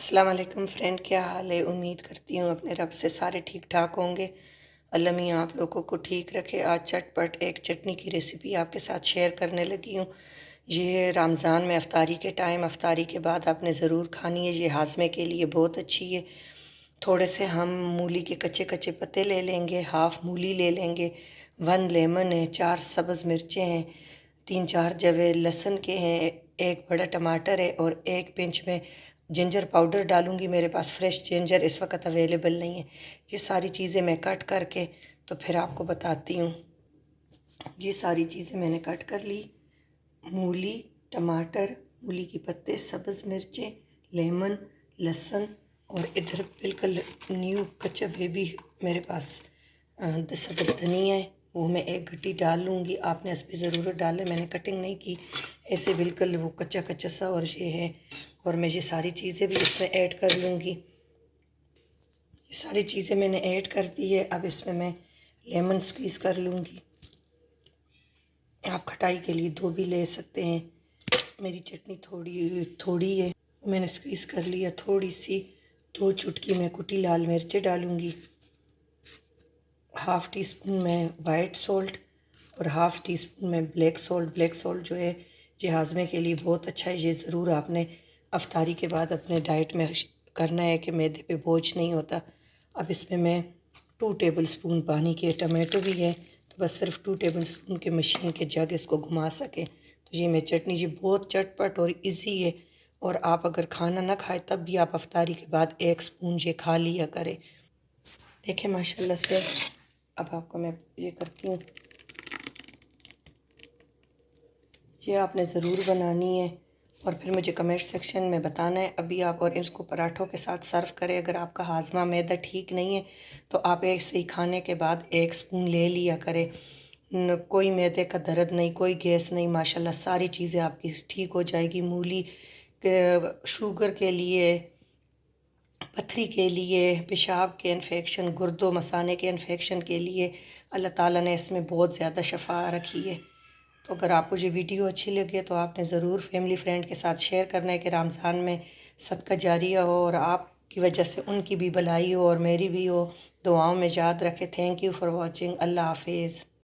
अस्सलाम वालेकुम फ्रेंड, क्या हाल है। उम्मीद करती हूँ अपने रब से सारे ठीक ठाक होंगे। अल्लाह मियाँ आप लोगों को ठीक रखे। आज चटपट एक चटनी की रेसिपी आपके साथ शेयर करने लगी हूँ। ये रमज़ान में अफ्तारी के टाइम, अफ्तारी के बाद आपने ज़रूर खानी है। ये हाजमे के लिए बहुत अच्छी है। थोड़े से हम मूली के कच्चे कच्चे पत्ते ले लेंगे, हाफ़ मूली ले लेंगे, 1 लेमन है, 4 सब्ज़ मिर्चें हैं, 3-4 जवे लहसुन के हैं, एक बड़ा टमाटर है और एक पिंच में जिंजर पाउडर डालूंगी। मेरे पास फ्रेश जिंजर इस वक्त अवेलेबल नहीं है। ये सारी चीज़ें मैं कट करके तो फिर आपको बताती हूँ। ये सारी चीज़ें मैंने कट कर ली। मूली, टमाटर, मूली के पत्ते, सब्ज़ मिर्चें, लेमन, लहसुन और इधर बिल्कुल न्यू कच्चा बेबी मेरे पास सब्ज़ धनिया है, वो मैं एक गड्डी डाल लूँगी। आपने इस पर ज़रूर डालें, मैंने कटिंग नहीं की, ऐसे बिल्कुल वो कच्चा कच्चा सा। और ये है, और मैं ये सारी चीज़ें भी इसमें ऐड कर लूँगी। ये सारी चीज़ें मैंने ऐड कर दी है। अब इसमें मैं लेमन स्क्वीज़ कर लूँगी। आप खटाई के लिए 2 भी ले सकते हैं। मेरी चटनी थोड़ी थोड़ी है, मैंने स्क्वीज़ कर लिया। थोड़ी सी 2 चुटकी मैं कुटी लाल मिर्चें डालूँगी, हाफ़ टी स्पून में वाइट सॉल्ट और हाफ़ टी स्पून में ब्लैक सॉल्ट। ब्लैक सॉल्ट जो है ये हाजमे के लिए बहुत अच्छा है। ये ज़रूर आपने अफ्तारी के बाद अपने डाइट में करना है कि मैदे पे बोझ नहीं होता। अब इसमें मैं 2 टेबल स्पून पानी के, टमाटो भी है तो बस सिर्फ 2 टेबल स्पून के मशीन के जग इसको घुमा सकें तो ये मैं चटनी जी बहुत चटपट और इजी है। और आप अगर खाना ना खाए तब भी आप अफ्तारी के बाद 1 स्पून ये खा लिया करें। देखें माशाल्लाह से। अब आपको मैं ये करती हूँ, ये आपने ज़रूर बनानी है और फिर मुझे कमेंट सेक्शन में बताना है। अभी आप और इसको पराठों के साथ सर्व करें। अगर आपका हाजमा मैदा ठीक नहीं है तो आप एक से ही खाने के बाद 1 स्पून ले लिया करें। कोई मैदे का दर्द नहीं, कोई गैस नहीं, माशाल्लाह सारी चीज़ें आपकी ठीक हो जाएगी। मूली शुगर के लिए, पथरी के लिए, पेशाब के इन्फेक्शन, गुर्दों मसाने के इन्फेक्शन के लिए अल्लाह ताला ने इसमें बहुत ज़्यादा शफा रखी है। तो अगर आपको ये वीडियो अच्छी लगे तो आपने ज़रूर फैमिली फ्रेंड के साथ शेयर करना है कि रमज़ान में सदका जारिया हो और आपकी वजह से उनकी भी भलाई हो और मेरी भी हो। दुआओं में याद रखें। Thank you for watching. अल्लाह हाफिज़।